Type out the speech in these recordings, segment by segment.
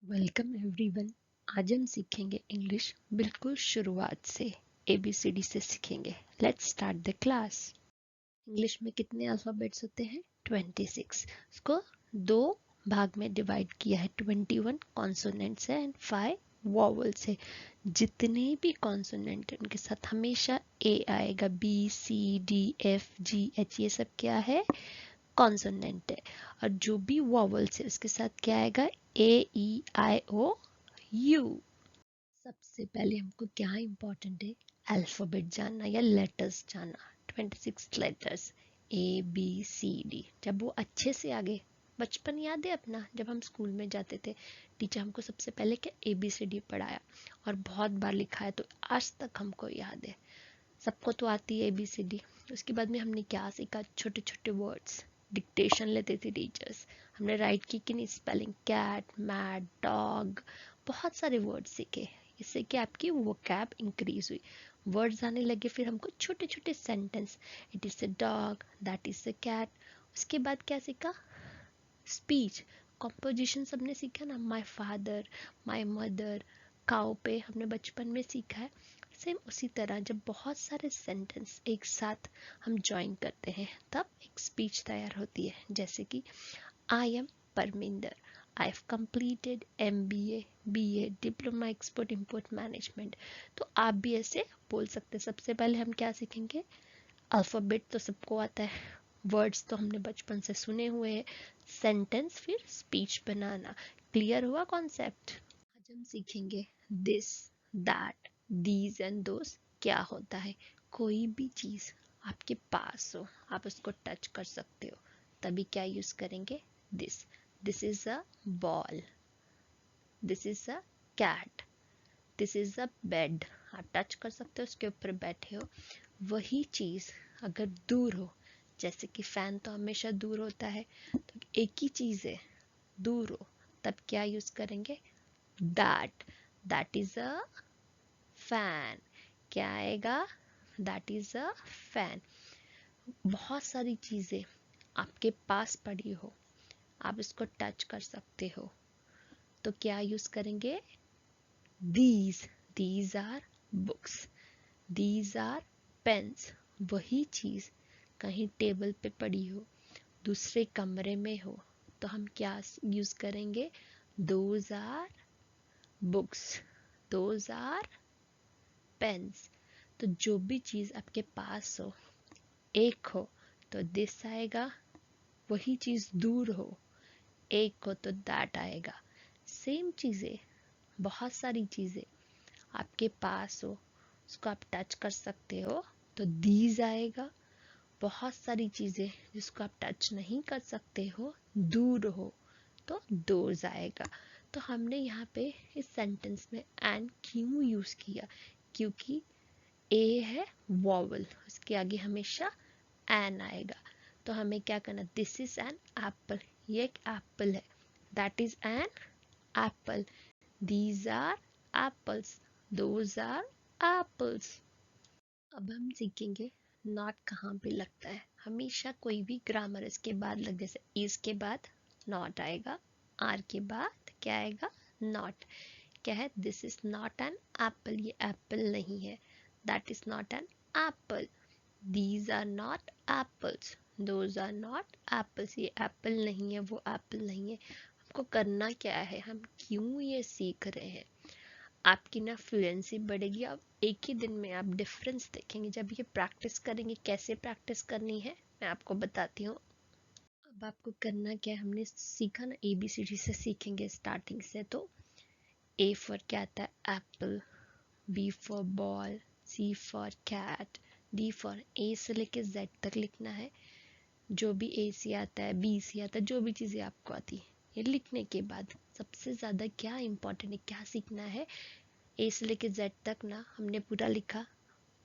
Welcome everyone. आज हम सीखेंगे इंग्लिश बिल्कुल शुरुआत से। ABCD से सीखेंगे। Let's start the class. English में कितने अल्फाबेट्स होते हैं? 26। इसको दो भाग में डिवाइड किया है। 21 कॉन्सोनेंट्स है एंड 5 वॉवल्स है। जितने भी कॉन्सोनेंट है उनके साथ हमेशा ए आएगा। BCDFGH ये सब क्या है? कॉन्सोनेंट है। और जो भी वॉवल्स है उसके साथ क्या आएगा? AEIOU। सबसे पहले हमको क्या इम्पोर्टेंट है? अल्फाबेट जानना या लेटर्स जानना। 26 लेटर्स ABCD। जब वो अच्छे से आगे, बचपन याद है अपना, जब हम स्कूल में जाते थे टीचर हमको सबसे पहले क्या ABCD पढ़ाया और बहुत बार लिखा है, तो आज तक हमको याद है। सबको तो आती है ABCD। उसके बाद में हमने क्या सीखा? छोटे छोटे वर्ड्स। डिक्टेशन लेते थे टीचर्स। हमने राइट की नहीं स्पेलिंग, कैट, मैट, डॉग, बहुत सारे वर्ड सीखे। इससे क्या आपकी वोकैब इंक्रीज हुई, वर्ड्स आने लगे। फिर हमको छोटे छोटे sentence, it is a dog, that is a cat. उसके बाद क्या सीखा? स्पीच, कॉम्पोजिशन सबने सीखा ना। My father, my mother, cow पे हमने बचपन में सीखा है। सेम उसी तरह जब बहुत सारे सेंटेंस एक साथ हम ज्वाइन करते हैं तब एक स्पीच तैयार होती है। जैसे कि I am Parminder, I have completed MBA, BA, diploma export import management. तो आप भी ऐसे बोल सकते हैं। सबसे पहले हम क्या सीखेंगे? अल्फाबेट तो सबको आता है, वर्ड्स तो हमने बचपन से सुने हुए हैं, सेंटेंस, फिर स्पीच बनाना। क्लियर हुआ कॉन्सेप्ट? आज हम सीखेंगे this, that, these and those क्या होता है। कोई भी चीज आपके पास हो, आप उसको टच कर सकते हो, तभी क्या यूज करेंगे? This. This is a ball, this is a cat, this is a bed. आप टच कर सकते हो, उसके ऊपर बैठे हो। वही चीज अगर दूर हो, जैसे कि फैन तो हमेशा दूर होता है, तो एक ही चीज है, दूर हो, तब क्या यूज करेंगे? That. That is a fan. क्या आएगा? That is a fan. बहुत सारी चीजें आपके पास पड़ी हो, आप इसको टच कर सकते हो, तो क्या यूज करेंगे? These. These are books, these are pens. वही चीज कहीं टेबल पे पड़ी हो, दूसरे कमरे में हो, तो हम क्या यूज करेंगे? Those are books, those are pens. तो जो भी चीज आपके पास हो, एक हो तो दिस आएगा, वही चीज दूर हो, एक हो तो दैट आएगा। सेम चीजें, बहुत सारी चीजें आपके पास हो, उसको आप टच कर सकते हो तो दीज आएगा। बहुत सारी चीजें जिसको आप टच नहीं कर सकते हो, दूर हो, तो दोज आएगा। तो हमने यहाँ पे इस सेंटेंस में एंड क्यों यूज किया? क्योंकि ए है वॉवल, उसके आगे हमेशा एन आएगा। तो हमें क्या करना? दिस इज एन एप्पल, ये एक एप्पल है। That is an apple. These are apples, those are apples. अब हम सीखेंगे नॉट कहाँ पे लगता है। हमेशा कोई भी ग्रामर इसके बाद लग, जैसे इज के बाद नॉट आएगा, आर के बाद क्या आएगा? नॉट। क्या है? This is not an apple, ये एप्पल नहीं है। That is not an apple. These are not apples, those are not apples. ये एप्पल नहीं है, वो एप्पल नहीं है। हमको करना क्या है? हम क्यों ये सीख रहे हैं? आपकी ना फ्लुएंसी बढ़ेगी। अब एक ही दिन में आप डिफरेंस देखेंगे जब ये प्रैक्टिस करेंगे। कैसे प्रैक्टिस करनी है मैं आपको बताती हूँ। अब आपको करना क्या है? हमने सीखा ना, ABCD से सीखेंगे स्टार्टिंग से। तो A फॉर क्या आता है? Apple. B for ball, C for cat, D for, A से लेके Z तक लिखना है। जो भी A से आता है, B से आता है, जो भी चीज़ें आपको आती है, ये लिखने के बाद सबसे ज़्यादा क्या इंपॉर्टेंट है, क्या सीखना है? ए से लेके जेड तक ना हमने पूरा लिखा,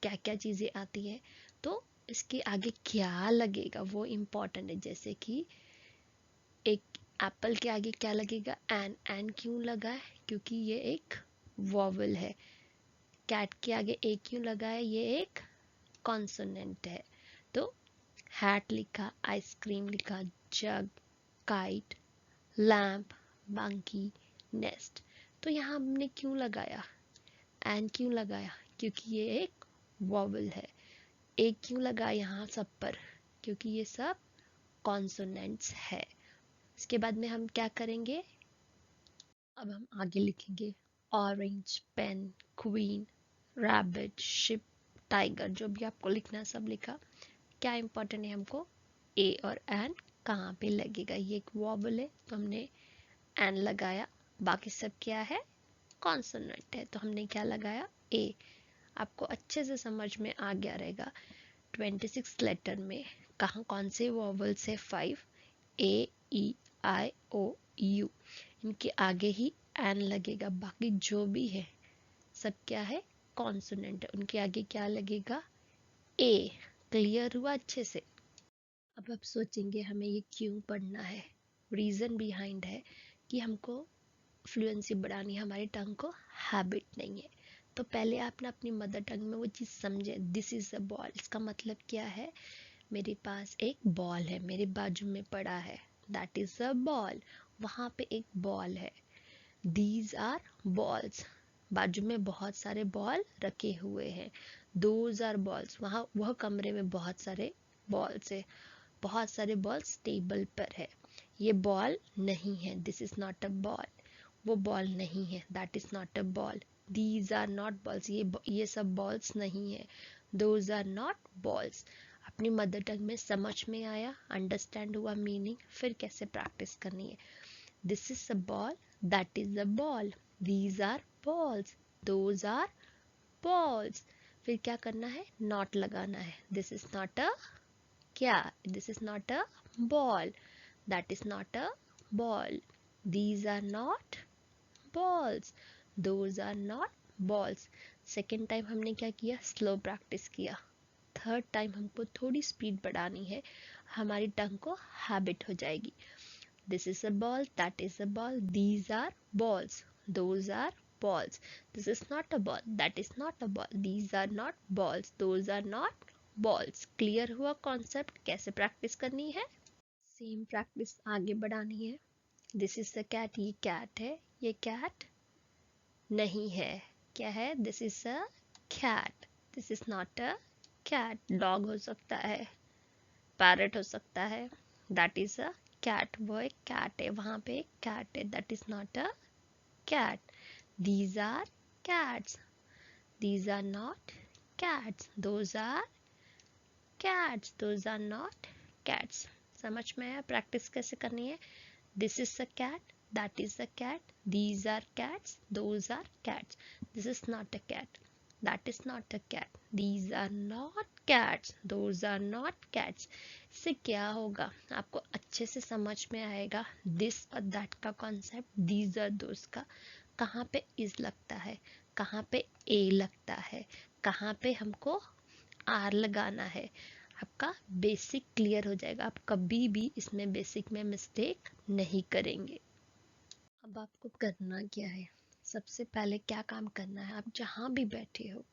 क्या क्या चीज़ें आती है, तो इसके आगे क्या लगेगा वो इम्पोर्टेंट है। जैसे कि एक एप्पल के आगे क्या लगेगा? एन। एन क्यों लगा है? क्योंकि ये एक वॉवल है। कैट के आगे ए क्यों लगा है? ये एक कॉन्सोनेंट है। तो हैट लिखा, आइसक्रीम लिखा, जग, काइट, लैम्प, मंकी, नेस्ट। तो यहाँ हमने क्यों लगाया एन, क्यों लगाया, क्योंकि ये एक वॉवल है। ए क्यों लगाया यहाँ सब पर, क्योंकि ये सब कॉन्सोनेंट्स है। इसके बाद में हम क्या करेंगे, अब हम आगे लिखेंगे orange, pen, queen, rabbit, ship, tiger, जो भी आपको लिखना है सब लिखा। क्या इंपॉर्टेंट है हमको, ए और एन कहाँ पे लगेगा। ये एक वॉवल है तो हमने एन लगाया, बाकी सब क्या है, कॉन्सोनेंट है, तो हमने क्या लगाया, ए। आपको अच्छे से समझ में आ गया रहेगा 26 लेटर में कहाँ कौन से वॉवल्स है, 5, ए, ई, आई, ओ, यू, इनके आगे ही एन लगेगा, बाकी जो भी है सब क्या है, कॉन्सोनेंट है, उनके आगे क्या लगेगा, ए। क्लियर हुआ अच्छे से। अब आप सोचेंगे हमें ये क्यों पढ़ना है, रीजन बिहाइंड है कि हमको फ्लुएंसी बढ़ानी है, हमारी टंग को हैबिट नहीं है। तो पहले आप ना अपनी मदर टंग में वो चीज़ समझे, दिस इज अ बॉल, इसका मतलब क्या है, मेरे पास एक बॉल है, मेरे बाजू में पड़ा है, दैट इज अ बॉल, वहां पे एक बॉल है, दीज आर बॉल्स, बाजू में बहुत सारे बॉल रखे हुए हैं, दोज आर बॉल्स, वहाँ वह कमरे में बहुत सारे बॉल्स है, बहुत सारे बॉल्स टेबल पर है, ये बॉल नहीं है, this is not a ball, वो बॉल नहीं है, that is not a ball, these are not balls, ये सब बॉल्स नहीं है, दोज आर नॉट बॉल्स। अपनी मदर टंग में समझ में आया, अंडरस्टैंड हुआ मीनिंग, फिर कैसे प्रैक्टिस करनी है, this is a ball, that is a ball, these are balls, those are balls. फिर क्या करना है, नॉट लगाना है, दिस इज नॉट अ, क्या, this is not a ball, that is not a ball, these are not balls, those are not balls। Second time हमने क्या किया, स्लो प्रैक्टिस किया। थर्ड टाइम हमको थोड़ी स्पीड बढ़ानी है, हमारी टंग को हैबिट हो जाएगी, this is a ball, that is a ball, these are balls, those are balls, this is not a ball, that is not a ball, these are not balls, those are not balls। Clear हुआ concept, कैसे practice करनी है, same practice आगे बढ़ानी है। This is the cat, ये cat है, ये कैट नहीं है, क्या है, this is a cat, this is not a cat, dog हो सकता है, पैरट हो सकता है, दैट इज अ कैट, वो एक कैट है, वहां पे एक कैट है, that is not a cat, these are cats, these are not cats, those are cats, those are not cats. समझ में आया प्रैक्टिस कैसे करनी है, this is a cat, that is a cat, these are cats, those are cats, this is not a cat, that is not a cat, these are not cats, those are not cats। इससे क्या होगा, आपको अच्छे से समझ में आएगा this और that का कॉन्सेप्ट, these और those का, कहाँ पे is लगता है, कहाँ पे a लगता है, कहाँ पे हमको r लगाना है, आपका बेसिक क्लियर हो जाएगा, आप कभी भी इसमें बेसिक में मिस्टेक नहीं करेंगे। अब आपको करना क्या है, सबसे पहले क्या काम करना है, आप जहाँ भी बैठे हो,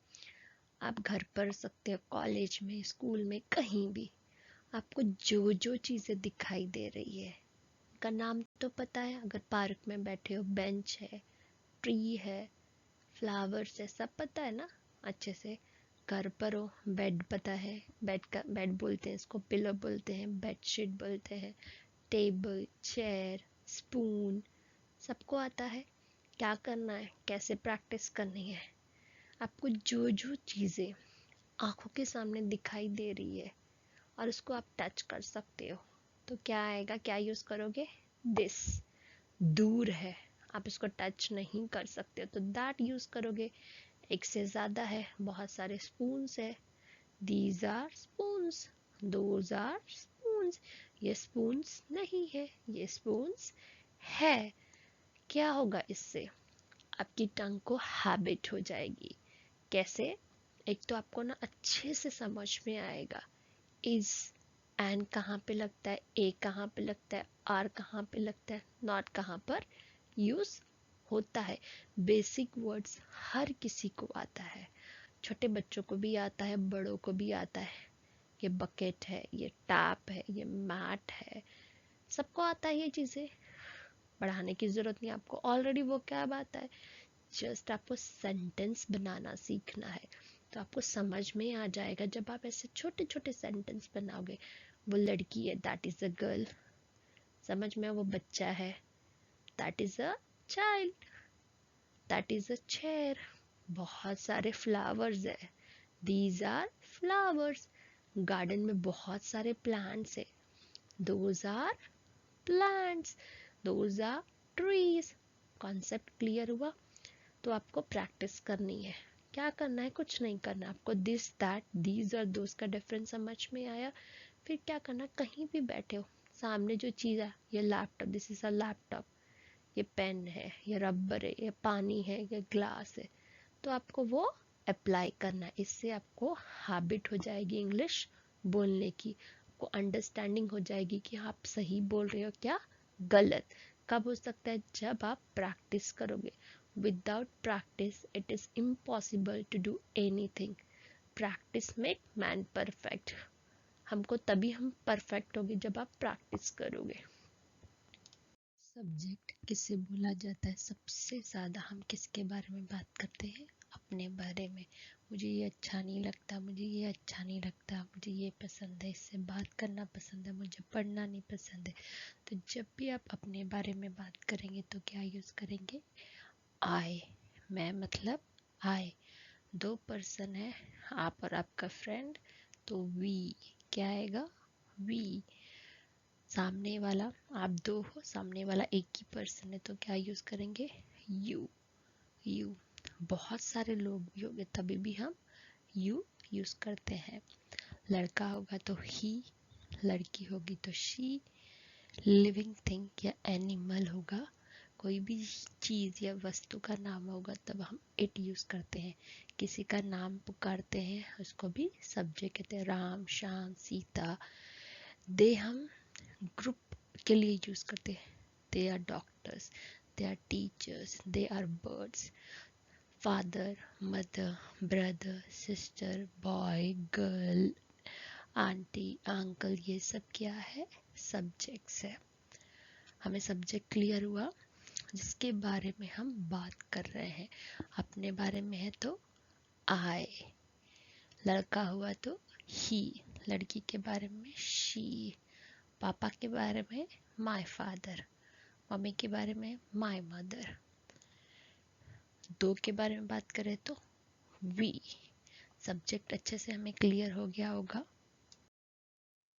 आप घर पर सकते हो, कॉलेज में, स्कूल में, कहीं भी, आपको जो जो चीज़ें दिखाई दे रही है, का नाम तो पता है, अगर पार्क में बैठे हो, बेंच है, ट्री है, फ्लावर्स है, सब पता है ना अच्छे से। घर पर हो, बेड पता है, बेड बोलते हैं इसको, पिलो बोलते हैं, बेडशीट बोलते हैं, टेबल, चेयर, स्पून, सबको आता है। क्या करना है, कैसे प्रैक्टिस करनी है, आपको जो जो चीज़ें आंखों के सामने दिखाई दे रही है और उसको आप टच कर सकते हो, तो क्या आएगा, क्या यूज़ करोगे, दिस। दूर है, आप इसको टच नहीं कर सकते हो, तो दैट यूज़ करोगे। एक से ज़्यादा है, बहुत सारे स्पून्स है, these are spoons, those are spoons, ये स्पून्स नहीं है, ये स्पून्स है। क्या होगा इससे, आपकी टंग को हैबिट हो जाएगी। कैसे, एक तो आपको ना अच्छे से समझ में आएगा, इज एंड कहाँ पे लगता है, ए कहाँ पे लगता है, आर कहाँ पे लगता है, नॉट कहाँ पर यूज होता है। बेसिक वर्ड्स हर किसी को आता है, छोटे बच्चों को भी आता है, बड़ों को भी आता है। ये बकेट है, ये टैप है, ये मैट है, सबको आता है ये चीज़ें। बढ़ाने की जरूरत नहीं, आपको ऑलरेडी वो क्या बात है, जस्ट आपको सेंटेंस बनाना सीखना है, तो आपको समझ में आ जाएगा जब आप ऐसे छोटे छोटे सेंटेंस बनाओगे। वो लड़की है, दैट इज अ गर्ल, समझ में, वो बच्चा है, that is a child, that is a chair, बहुत सारे फ्लावर्स है, दीज आर फ्लावर्स, गार्डन में बहुत सारे प्लांट्स है, those are plants, those are trees. Concept clear हुआ? तो आपको प्रैक्टिस करनी है। क्या करना है? कुछ नहीं करना आपको, दिस दैट दीज और दोस का डिफरेंस समझ में आया, फिर क्या करना, कहीं भी बैठे हो, सामने जो चीज़ है, ये laptop, this is a laptop, ये पेन है, ये रबर है, ये पानी है, ये ग्लास है, तो आपको वो अप्लाई करना है। इससे आपको हैबिट हो जाएगी इंग्लिश बोलने की, आपको अंडरस्टैंडिंग हो जाएगी कि आप सही बोल रहे हो क्या गलत। कब हो सकता है? जब आप प्रैक्टिस करोगे। Without practice it is impossible to do anything. Practice make man perfect. हमको तभी हम परफेक्ट होगे जब आप प्रैक्टिस करोगे। सब्जेक्ट किसे बोला जाता है? सबसे ज़्यादा हम किसके बारे में बात करते हैं? अपने बारे में। मुझे ये अच्छा नहीं लगता, मुझे ये अच्छा नहीं लगता, मुझे ये पसंद है, इससे बात करना पसंद है, मुझे पढ़ना नहीं पसंद है। तो जब भी आप अपने बारे में बात करेंगे तो क्या यूज़ करेंगे? आई। मैं मतलब आई। दो पर्सन है, आप और आपका फ्रेंड, तो वी। क्या आएगा? वी। सामने वाला, आप दो हो, सामने वाला एक ही पर्सन है, तो क्या यूज करेंगे? यू। यू। बहुत सारे लोग भी होंगे तभी भी हम यू यूज करते हैं। लड़का होगा तो ही, लड़की होगी तो शी, लिविंग थिंग या एनिमल होगा, कोई भी चीज या वस्तु का नाम होगा तब हम इट यूज करते हैं। किसी का नाम पुकारते हैं उसको भी सब्जेक्ट कहते हैं, राम, श्याम, सीता। दे हम ग्रुप के लिए यूज करते हैं, they are doctors, they are teachers, they are birds. Father, mother, brother, sister, boy, girl, aunty, uncle, ये सब क्या है? सब्जेक्ट्स है। हमें सब्जेक्ट क्लियर हुआ? जिसके बारे में हम बात कर रहे हैं। अपने बारे में है तो आई, लड़का हुआ तो ही, लड़की के बारे में शी, पापा के बारे में माय फादर, मम्मी के बारे में माय मदर। दो के बारे में बात करें तो वी। सब्जेक्ट अच्छे से हमें क्लियर हो गया होगा।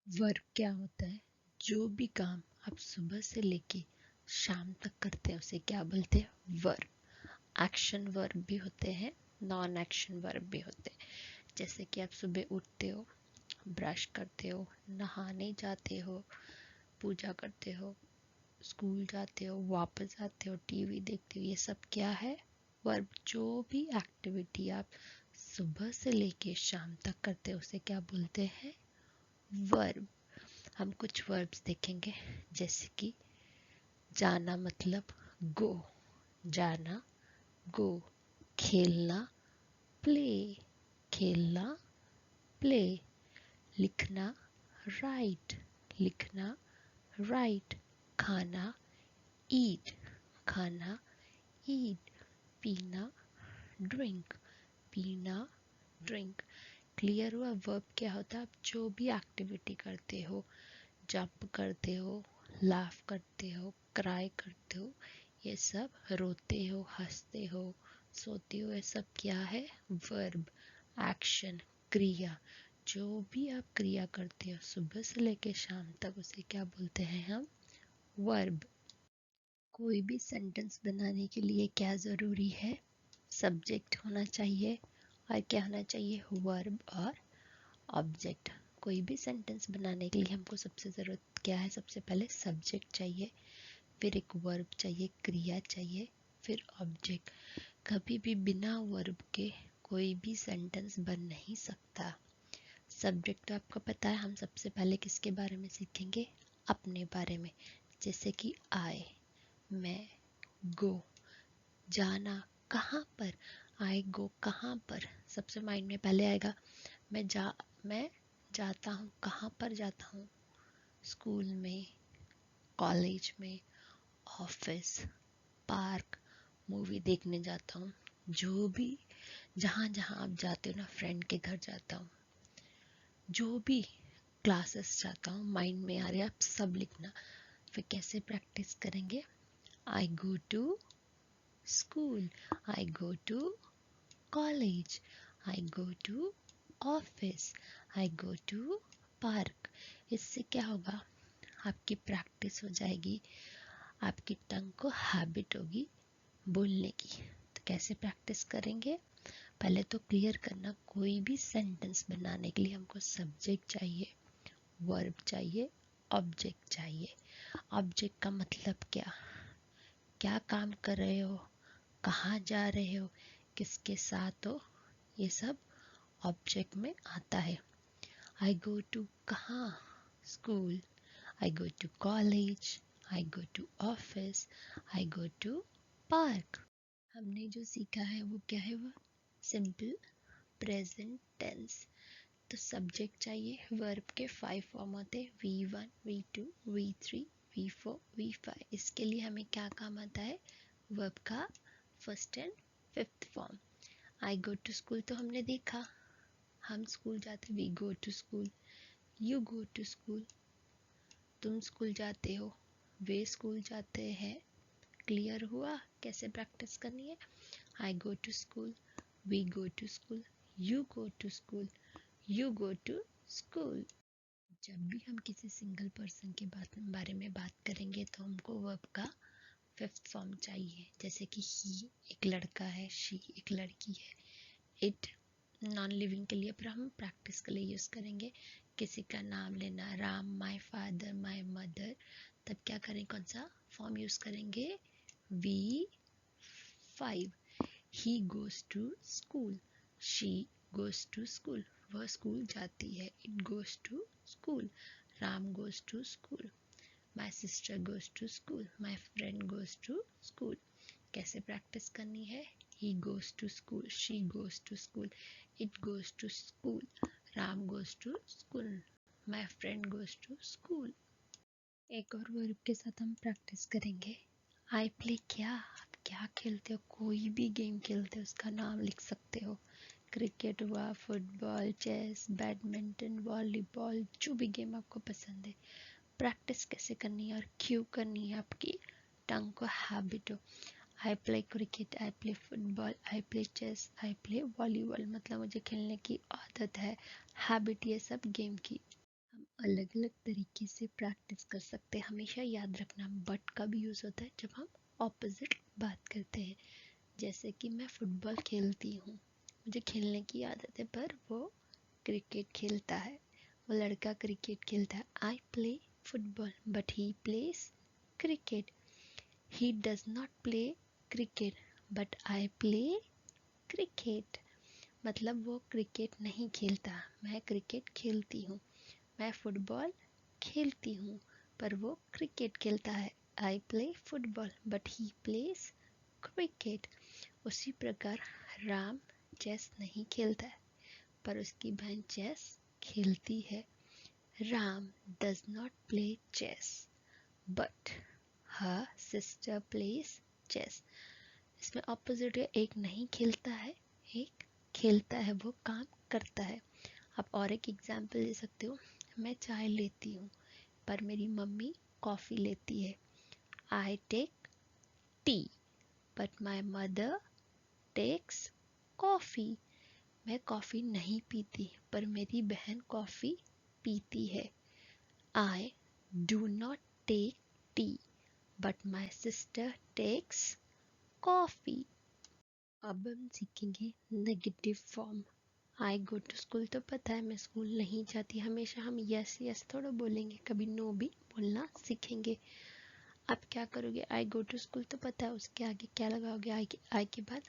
वर्ब क्या होता है? जो भी काम आप सुबह से लेके शाम तक करते हैं उसे क्या बोलते हैं? वर्ब। एक्शन वर्ब भी होते हैं, नॉन एक्शन वर्ब भी होते हैं। जैसे कि आप सुबह उठते हो, ब्रश करते हो, नहाने जाते हो, पूजा करते हो, स्कूल जाते हो, वापस आते हो, टीवी देखते हो, ये सब क्या है? वर्ब। जो भी एक्टिविटी आप सुबह से लेके शाम तक करते हो उसे क्या बोलते हैं? वर्ब। हम कुछ वर्ब्स देखेंगे, जैसे कि जाना मतलब गो, जाना गो, खेलना प्ले, खेलना प्ले, लिखना राइट, लिखना राइट, खाना ईट, खाना ईट, पीना ड्रिंक, पीना ड्रिंक। क्लियर हुआ? वर्ब क्या होता है? आप जो भी एक्टिविटी करते हो, जंप करते हो, लाफ करते हो, क्राई करते हो, ये सब, रोते हो, हंसते हो, सोते हो, ये सब क्या है? वर्ब। एक्शन, क्रिया। जो भी आप क्रिया करते हो सुबह से लेके शाम तक उसे क्या बोलते हैं हम? वर्ब। कोई भी सेंटेंस बनाने के लिए क्या ज़रूरी है? सब्जेक्ट होना चाहिए और क्या होना चाहिए? वर्ब और ऑब्जेक्ट। कोई भी सेंटेंस बनाने के लिए हमको सबसे ज़रूरत क्या है? सबसे पहले सब्जेक्ट चाहिए, फिर एक वर्ब चाहिए, क्रिया चाहिए, फिर ऑब्जेक्ट। कभी भी बिना वर्ब के कोई भी सेंटेंस बन नहीं सकता। सब्जेक्ट तो आपको पता है, हम सबसे पहले किसके बारे में सीखेंगे? अपने बारे में। जैसे कि आई, मैं, गो, जाना, कहाँ पर, आई गो, कहाँ पर। सबसे माइंड में पहले आएगा मैं जाता हूँ, कहाँ पर जाता हूँ? स्कूल में, कॉलेज में, ऑफिस, पार्क, मूवी देखने जाता हूँ, जो भी जहाँ जहाँ आप जाते हो ना, फ्रेंड के घर जाता हूँ, जो भी क्लासेस जाता हूँ, माइंड में आ रहा है आप सब लिखना। फिर कैसे प्रैक्टिस करेंगे? I go to school, I go to college, I go to office, I go to park. इससे क्या होगा? आपकी प्रैक्टिस हो जाएगी, आपकी टंग को हैबिट होगी बोलने की। तो कैसे प्रैक्टिस करेंगे? पहले तो क्लियर करना, कोई भी सेंटेंस बनाने के लिए हमको सब्जेक्ट चाहिए, वर्ब चाहिए, ऑब्जेक्ट चाहिए। ऑब्जेक्ट का मतलब क्या? क्या काम कर रहे हो, कहाँ जा रहे हो, किसके साथ हो, ये सब ऑब्जेक्ट में आता है। आई गो टू कहाँ? School. I go to college, I go to office, I go to park. हमने जो सीखा है वो क्या है? वो सिंपल प्रेजेंट टेंस। तो सब्जेक्ट चाहिए, वर्ब के 5 फॉर्म होते हैं, V1, V2, V3, V4, V5। इसके लिए हमें क्या काम आता है? वर्ब का first and fifth form. I go to school तो हमने देखा, हम स्कूल जाते, we go to school. You go to school, तुम स्कूल जाते हो, वे स्कूल जाते हैं। क्लियर हुआ कैसे प्रैक्टिस करनी है? I go to school, we go to school, you go to school, you go to school. जब भी हम किसी सिंगल पर्सन के बारे में बात करेंगे तो हमको वर्ब का फिफ्थ फॉर्म चाहिए। जैसे कि ही एक लड़का है, शी एक लड़की है, इट नॉन लिविंग के लिए, पर हम प्रैक्टिस के लिए यूज करेंगे। किसी का नाम लेना, Ram, my father, my mother, तब क्या करें? कौन सा फॉर्म यूज करेंगे? V5। He goes to school, she goes to school, वह स्कूल जाती है, it goes to school, Ram goes to school, my sister goes to school, my friend goes to school. कैसे प्रैक्टिस करनी है? He goes to school, she goes to school, it goes to school, Ram goes to school, my friend goes to school। एक और verb के साथ हम practice करेंगे। I play क्या? आप क्या खेलते हो? कोई भी गेम खेलते हो उसका नाम लिख सकते हो। क्रिकेट हुआ, फुटबॉल, चेस, बैडमिंटन, वॉलीबॉल, जो भी गेम आपको पसंद है। प्रैक्टिस कैसे करनी है और क्यों करनी है? आपकी टंग को हैबिट हो। I play cricket, I play football, I play chess, I play volleyball, मतलब मुझे खेलने की आदत है, हैबिट ये सब गेम की। हम अलग अलग तरीके से प्रैक्टिस कर सकते हैं। हमेशा याद रखना बट का भी यूज़ होता है जब हम ऑपोजिट बात करते हैं। जैसे कि मैं फुटबॉल खेलती हूँ, मुझे खेलने की आदत है, पर वो क्रिकेट खेलता है, वो लड़का क्रिकेट खेलता है। आई play football but he place cricket. He does not play cricket but I play cricket। मतलब वो क्रिकेट नहीं खेलता, मैं क्रिकेट खेलती हूँ। मैं फुटबॉल खेलती हूँ पर वो क्रिकेट खेलता है। I play football but he plays cricket। उसी प्रकार राम चेस नहीं खेलता है पर उसकी बहन चेस खेलती है। Ram does not play chess but her sister plays chess। इसमें ऑपोजिट है, एक नहीं खेलता है, एक खेलता है, वो काम करता है। आप और एक एग्जाम्पल ले सकते हो। मैं चाय लेती हूँ पर मेरी मम्मी कॉफ़ी लेती है। I take tea but my mother takes coffee. मैं कॉफ़ी नहीं पीती पर मेरी बहन कॉफ़ी पीती है। I do not take tea but my sister takes coffee. अब हम सीखेंगे negative form. I go to school तो पता है मैं स्कूल नहीं जाती, हमेशा हम यस यस थोड़ा बोलेंगे, कभी नो भी बोलना सीखेंगे। आप क्या करोगे? आई गो टू स्कूल तो पता है, उसके आगे क्या लगाओगे? आई के बाद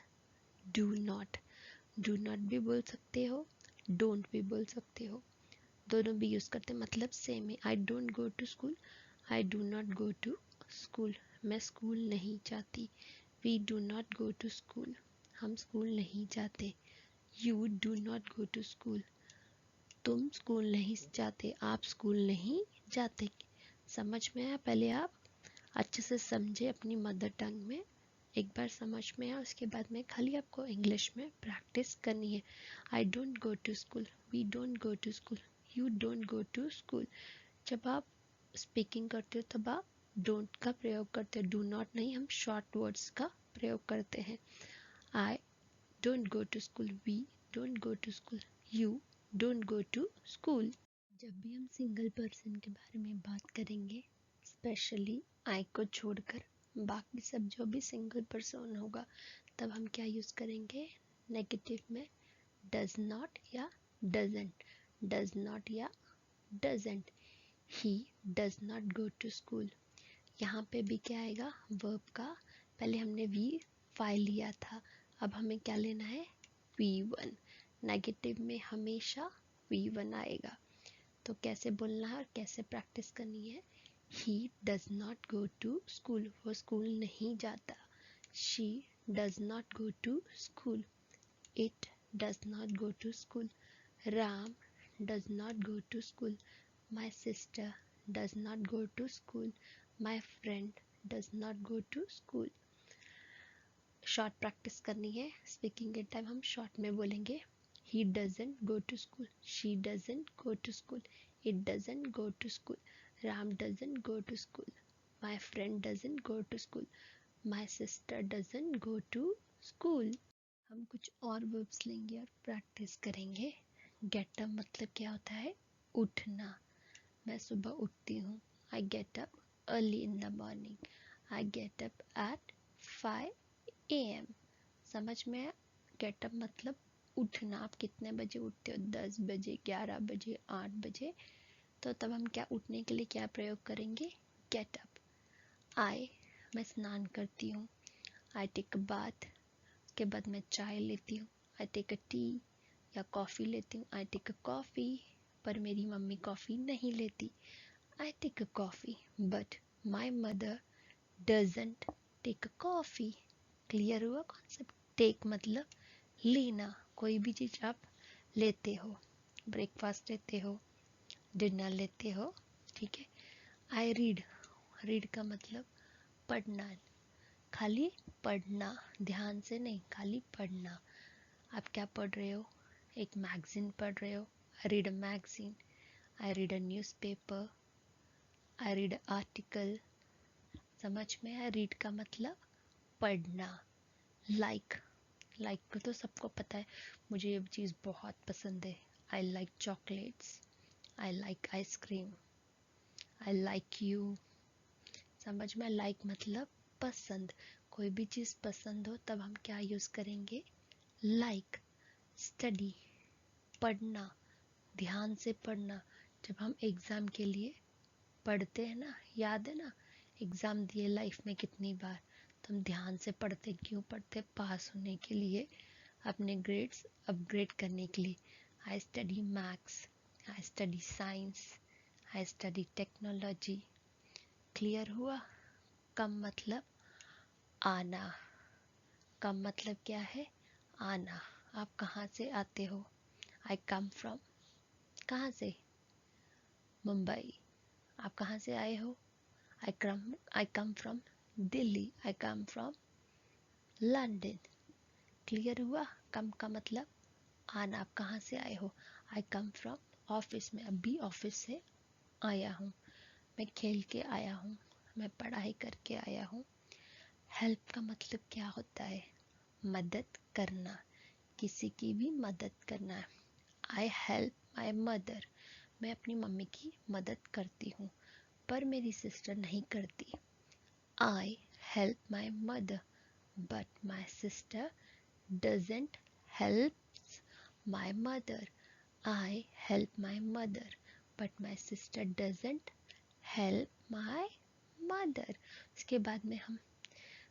डू नॉट। डू नॉट भी बोल सकते हो, डोंट भी बोल सकते हो, दोनों भी यूज़ करते हैं, मतलब सेम है। I don't go to school, I do not go to school, मैं स्कूल नहीं जाती। We do not go to school, हम स्कूल नहीं जाते। You do not go to school, तुम स्कूल नहीं जाते, आप स्कूल नहीं जाते। समझ में आया? पहले आप अच्छे से समझे अपनी मदर टंग में, एक बार समझ में आया उसके बाद में खाली आपको इंग्लिश में प्रैक्टिस करनी है। I don't go to school, we don't go to school, you don't go to school. जब आप स्पीकिंग करते हो तब आप डोंट का प्रयोग करते हो, डू नॉट नहीं, हम शॉर्ट वर्ड्स का प्रयोग करते हैं। I don't go to school, we don't go to school, you don't go to school. जब भी हम सिंगल पर्सन के बारे में बात करेंगे, स्पेशली आई को छोड़कर बाकी सब जो भी सिंगल पर्सन होगा, तब हम क्या यूज करेंगे, नेगेटिव में डज नॉट या डजंट, डज नॉट या doesn't. He does not go to school, यहाँ पे भी क्या आएगा, वर्ब का, पहले हमने वी फाइल लिया था, अब हमें क्या लेना है, V1। नेगेटिव में हमेशा V1 आएगा। तो कैसे बोलना है और कैसे प्रैक्टिस करनी है, he does not go to school, वो स्कूल नहीं जाता। She does not go to school, it does not go to school. Ram does not go to school, my sister does not go to school, my friend does not go to school. Short practice करनी है, speaking के time हम short में बोलेंगे। He doesn't go to school, she doesn't go to school, it doesn't go to school, Ram doesn't go to school, my friend doesn't go to school, my sister doesn't go to school। हम कुछ और verbs लेंगे और practice करेंगे। Get up मतलब क्या होता है, उठना। मैं सुबह उठती हूँ, I get up early in the morning, I get up at 5 AM। समझ में आया? गेट अप मतलब उठना। आप कितने बजे उठते हो, 10 बजे, 11 बजे, 8 बजे, तो तब हम क्या उठने के लिए क्या प्रयोग करेंगे, गेट अप। आई, मैं स्नान करती हूँ, आई टेक अ बाथ, के बाद मैं चाय लेती हूँ, आई टेक अ टी, या कॉफ़ी लेती हूँ, आई टेक अ कॉफ़ी, पर मेरी मम्मी कॉफ़ी नहीं लेती, I take a coffee, but my mother doesn't take a coffee. Clear हुआ कॉन्सेप्ट? टेक मतलब लेना, कोई भी चीज आप लेते हो, ब्रेकफास्ट लेते हो, डिनर लेते हो, ठीक है। आई रीड, रीड का मतलब पढ़ना, खाली पढ़ना, ध्यान से नहीं, खाली पढ़ना। आप क्या पढ़ रहे हो, एक मैगजीन पढ़ रहे हो, I read a magazine, I read a newspaper, I read a article. समझ में है? रीड का मतलब पढ़ना। लाइक, लाइक को तो सबको पता है, मुझे ये चीज़ बहुत पसंद है, I like chocolates, I like ice cream, I like you. समझ में? लाइक मतलब पसंद, कोई भी चीज़ पसंद हो तब हम क्या यूज़ करेंगे, लाइक। स्टडी, पढ़ना, ध्यान से पढ़ना। जब हम एग्ज़ाम के लिए पढ़ते हैं ना, याद है ना, एग्ज़ाम दिए लाइफ में कितनी बार, तो हम ध्यान से पढ़ते, क्यों पढ़ते, पास होने के लिए, अपने ग्रेड्स अपग्रेड करने के लिए। I study maths, I study science, I study technology. Clear हुआ? कम मतलब आना, कम मतलब क्या है, आना। आप कहाँ से आते हो, आई कम फ्रॉम, कहाँ से, मुंबई। आप कहाँ से आए हो, I come from Delhi, I come from London. Clear हुआ? कम का मतलब आना, आप कहाँ से आए हो, आई कम फ्रॉम ऑफिस, में अभी ऑफिस से आया हूँ, मैं खेल के आया हूँ, मैं पढ़ाई करके आया हूँ। हेल्प का मतलब क्या होता है, मदद करना, किसी की भी मदद करना। आई हेल्प माई मदर, मैं अपनी मम्मी की मदद करती हूँ, पर मेरी सिस्टर नहीं करती। I help my mother, but my sister doesn't help my mother. I help my mother, but my sister doesn't help my mother. उसके बाद में हम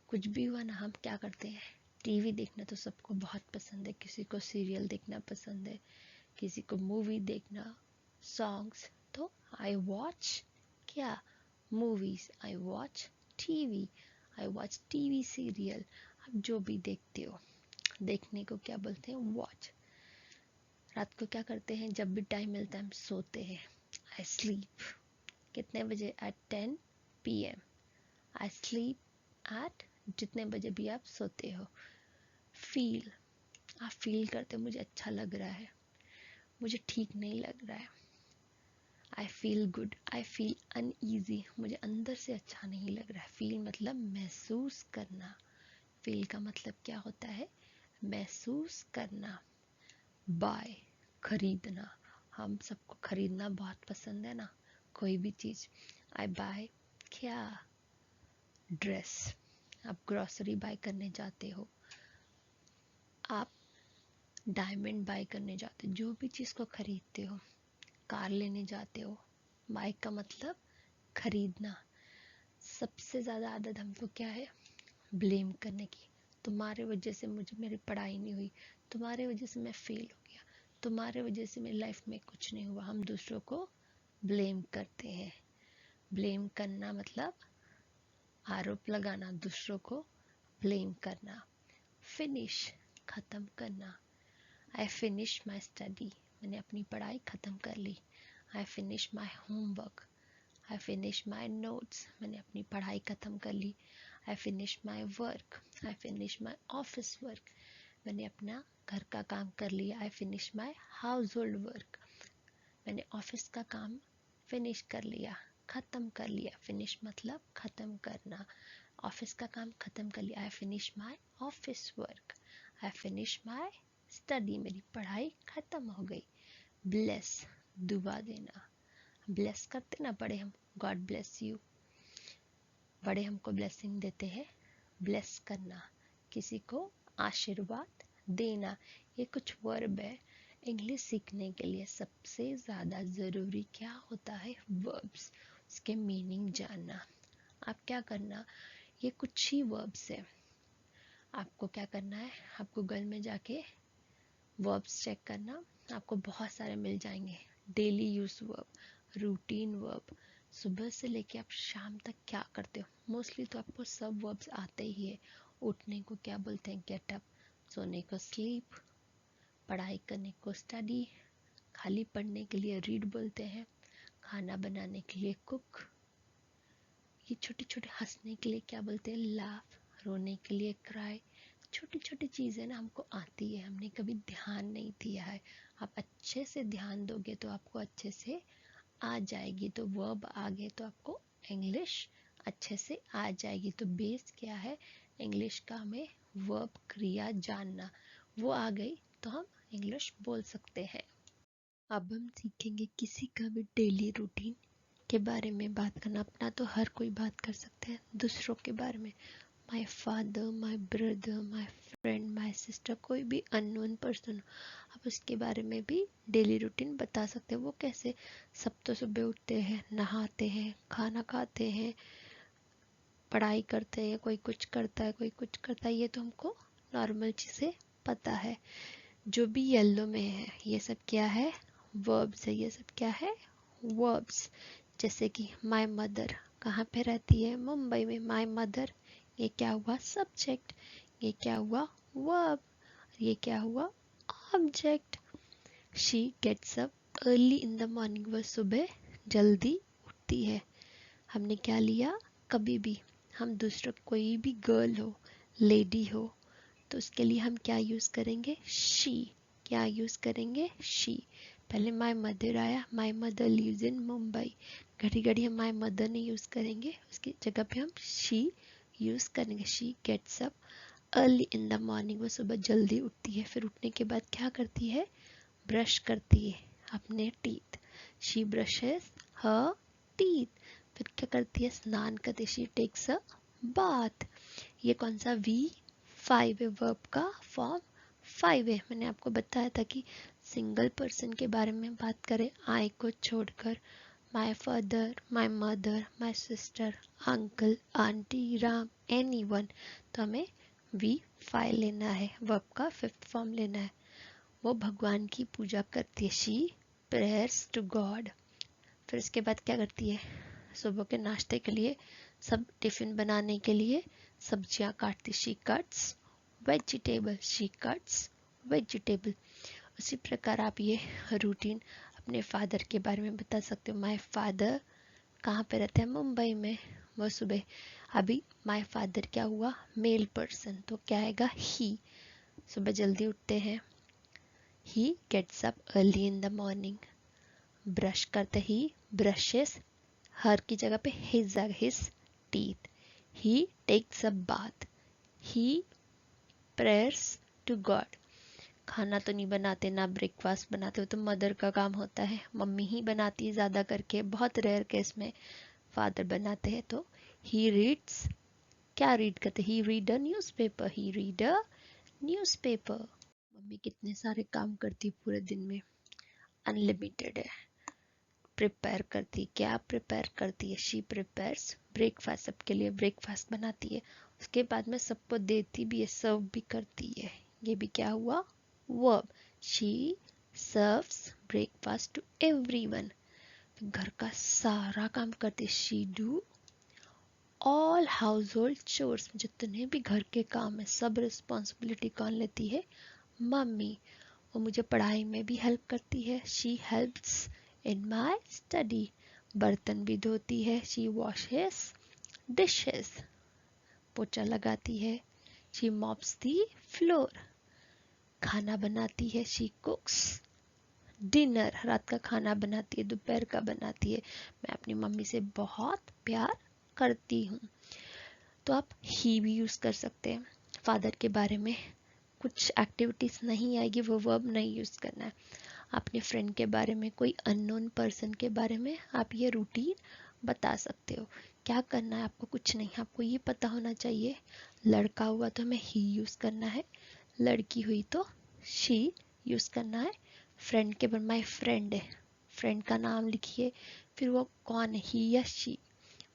कुछ भी हुआ ना, हम क्या करते हैं, टीवी देखना तो सबको बहुत पसंद है, किसी को सीरियल देखना पसंद है, किसी को मूवी देखना, सॉन्ग्स, तो आई वॉच क्या, movies, I watch TV, I watch TV serial. आप जो भी देखते हो, देखने को क्या बोलते हैं, वॉच। रात को क्या करते हैं, जब भी टाइम मिलता है हम सोते हैं, आई स्लीप। कितने बजे, at 10 PM। I sleep at, जितने बजे भी आप सोते हो। फील, आप फील करते हो मुझे अच्छा लग रहा है, मुझे ठीक नहीं लग रहा है। I feel good, I feel uneasy, मुझे अंदर से अच्छा नहीं लग रहा है। फील मतलब महसूस करना। फील का मतलब क्या होता है? महसूस करना। बाय, खरीदना, हम सबको खरीदना बहुत पसंद है ना, कोई भी चीज। आई बाय क्या? ड्रेस। आप ग्रोसरी बाय करने जाते हो, आप डायमंड बाय करने जाते हो, जो भी चीज को खरीदते हो, कार लेने जाते हो। बाय का मतलब खरीदना। सबसे ज्यादा आदत हमको क्या है? ब्लेम करने की। तुम्हारे वजह से मुझे मेरी पढ़ाई नहीं हुई, तुम्हारे वजह से मैं फेल हो गया, तुम्हारे वजह से मेरी लाइफ में कुछ नहीं हुआ। हम दूसरों को ब्लेम करते हैं। ब्लेम करना मतलब आरोप लगाना, दूसरों को ब्लेम करना। फिनिश, खत्म करना। आई फिनिश माई स्टडी, मैंने अपनी पढ़ाई खत्म कर ली। I finish my homework, I finish my notes, मैंने अपनी पढ़ाई खत्म कर ली। I finish my work, I finish my office work, मैंने अपना घर का काम कर लिया। I finish my household work, मैंने ऑफिस का काम फिनिश कर लिया, खत्म कर लिया। फिनिश मतलब खत्म करना। ऑफिस का काम खत्म कर लिया। I finish my office work, I finish my study, मेरी पढ़ाई खत्म हो गई। ब्लेस, दुआ देना। ब्लेस करते ना बड़े हम, गॉड ब्लेस यू, बड़े हमको ब्लेसिंग देते हैं। ब्लेस करना, किसी को आशीर्वाद देना। ये कुछ वर्ब है। इंग्लिश सीखने के लिए सबसे ज़्यादा ज़रूरी क्या होता है? वर्ब्स, उसके मीनिंग जानना। आप क्या करना, ये कुछ ही वर्ब्स है। आपको क्या करना है, आप गूगल में जाके वर्ब्स चेक करना, आपको बहुत सारे मिल जाएंगे। Daily use verb, routine verb, सुबह से लेके आप शाम तक क्या करते हो, मोस्टली तो आपको सब वर्ब्स आते ही है। उठने को क्या बोलते हैं? Get up. सोने को स्लीप, पढ़ाई करने को स्टडी, खाली पढ़ने के लिए रीड बोलते हैं, खाना बनाने के लिए कुक, ये छोटे छोटे हंसने के लिए क्या बोलते हैं? लाफ, रोने के लिए क्राई। छोटी छोटी चीज़ें ना हमको आती है, हमने कभी ध्यान नहीं दिया है। आप अच्छे से ध्यान दोगे तो आपको अच्छे से आ जाएगी। तो वर्ब आ गए तो आपको इंग्लिश अच्छे से आ जाएगी। तो बेस क्या है इंग्लिश का? हमें वर्ब, क्रिया जानना। वो आ गई तो हम इंग्लिश बोल सकते हैं। अब हम सीखेंगे किसी का भी डेली रूटीन के बारे में बात करना। अपना तो हर कोई बात कर सकते हैं, दूसरों के बारे में, माई father, my brother, my friend, my sister, कोई भी अननोन पर्सन, आप उसके बारे में भी डेली रूटीन बता सकते हैं। वो कैसे? सब तो सुबह उठते हैं, नहाते हैं, खाना खाते हैं, पढ़ाई करते हैं, कोई कुछ करता है, कोई कुछ करता है, ये तो हमको नॉर्मल चीज़ें पता है। जो भी येलो में है ये सब क्या है? वर्ब्स है। ये सब क्या है? वर्ब्स। जैसे कि माय मदर कहाँ पे रहती है? मुंबई में। माय मदर, ये क्या हुआ? सब्जेक्ट। ये क्या हुआ? वर्ब। ये क्या हुआ? Object. She gets up early in the morning, वह सुबह जल्दी उठती है। हमने क्या लिया? कभी भी हम दूसरों, कोई भी गर्ल हो, लेडी हो, तो उसके लिए हम क्या यूज करेंगे? शी। क्या यूज करेंगे? शी। पहले माय मदर आया, my mother lives in Mumbai, घड़ी घड़ी हम माय मदर नहीं यूज करेंगे, उसकी जगह पे हम शी यूज करेंगे। She gets up early in the morning, वो सुबह जल्दी उठती है। फिर उठने के बाद क्या करती है? ब्रश करती है अपने teeth. She brushes her teeth. फिर क्या करती है? स्नान करती है। She takes a bath. ये कौन सा? V5 है, वर्ब का फॉर्म 5 है। मैंने आपको बताया था कि सिंगल पर्सन के बारे में बात करें, आई को छोड़कर, my father, my mother, my sister, uncle, aunty, Ram, anyone, तो हमें V5 लेना है, वर्ब का 5th फॉर्म लेना है। वो भगवान की पूजा करती है। She prayers to God. फिर इसके बाद क्या करती है? सुबह के नाश्ते के लिए, सब टिफिन बनाने के लिए सब्जियां काटती। She cuts vegetable. She cuts vegetable. उसी प्रकार आप ये रूटीन अपने फादर के बारे में बता सकते हो। माय फादर कहाँ पे रहते हैं? मुंबई में। वो सुबह अभी माय फादर क्या हुआ, मेल पर्सन, तो क्या आएगा, ही। सुबह जल्दी उठते हैं, he gets up early in the morning. Brush करते ही, ब्रशेस, हर की जगह पे his teeth. He takes a bath, he prayers to God. खाना तो नहीं बनाते, ना ब्रेकफास्ट बनाते, वो तो मदर का काम होता है, मम्मी ही बनाती है ज़्यादा करके, बहुत रेयर केस में फादर बनाते हैं। तो ही रीड्स, क्या रीड करते, he read a newspaper, he read a newspaper. Mummy कितने सारे काम करती है पूरे दिन में, अनलिमिटेड है। प्रिपेयर करती, क्या प्रिपेयर करती है, शी प्रिपेयर्स ब्रेकफास्ट, सबके लिए ब्रेकफास्ट बनाती है, उसके बाद में सबको देती भी है, सर्व भी करती है। ये भी क्या हुआ, verb. She serves breakfast to everyone. घर का सारा काम करती है, she do all household chores, जितने भी घर के काम है सब रिस्पॉन्सिबिलिटी कौन लेती है, मम्मी। वो मुझे पढ़ाई में भी हेल्प करती है, she helps in my study. बर्तन भी धोती है, शी वॉशेस डिशेस। पोछा लगाती है, शी मॉप्स दी फ्लोर। खाना बनाती है, शी कुक्स डिनर, रात का खाना बनाती है, दोपहर का बनाती है। मैं अपनी मम्मी से बहुत प्यार करती हूँ। तो आप ही भी यूज कर सकते हैं। फादर के बारे में कुछ एक्टिविटीज नहीं आएगी, वो वर्ब नहीं यूज करना है। अपने फ्रेंड के बारे में, कोई अननोन पर्सन के बारे में आप ये रूटीन बता सकते हो। क्या करना है आपको, कुछ नहीं, आपको ये पता होना चाहिए। लड़का हुआ तो हमें ही यूज करना है, लड़की हुई तो शी यूज करना है। फ्रेंड के बारे में, माई फ्रेंड है, फ्रेंड का नाम लिखिए, फिर वो कौन है, ही या शी,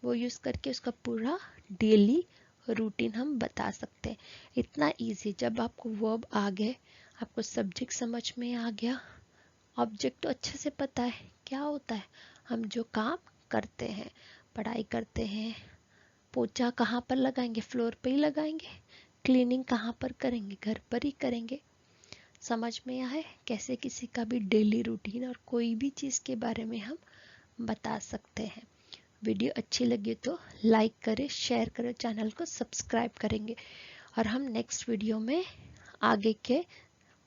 वो यूज करके उसका पूरा डेली रूटीन हम बता सकते हैं। इतना इजी। जब आपको वर्ब आ गए, आपको सब्जेक्ट समझ में आ गया, ऑब्जेक्ट तो अच्छे से पता है क्या होता है, हम जो काम करते हैं, पढ़ाई करते हैं, पोछा कहाँ पर लगाएंगे, फ्लोर पे ही लगाएंगे। क्लीनिंग कहाँ पर करेंगे, घर पर ही करेंगे। समझ में आए कैसे किसी का भी डेली रूटीन और कोई भी चीज़ के बारे में हम बता सकते हैं। वीडियो अच्छी लगी तो लाइक करें, शेयर करें, चैनल को सब्सक्राइब करेंगे। और हम नेक्स्ट वीडियो में आगे के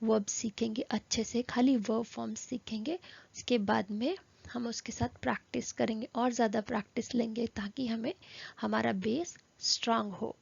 वर्ब सीखेंगे अच्छे से, खाली वर्ब फॉर्म सीखेंगे। उसके बाद में हम उसके साथ प्रैक्टिस करेंगे और ज़्यादा प्रैक्टिस लेंगे ताकि हमें हमारा बेस स्ट्रांग हो।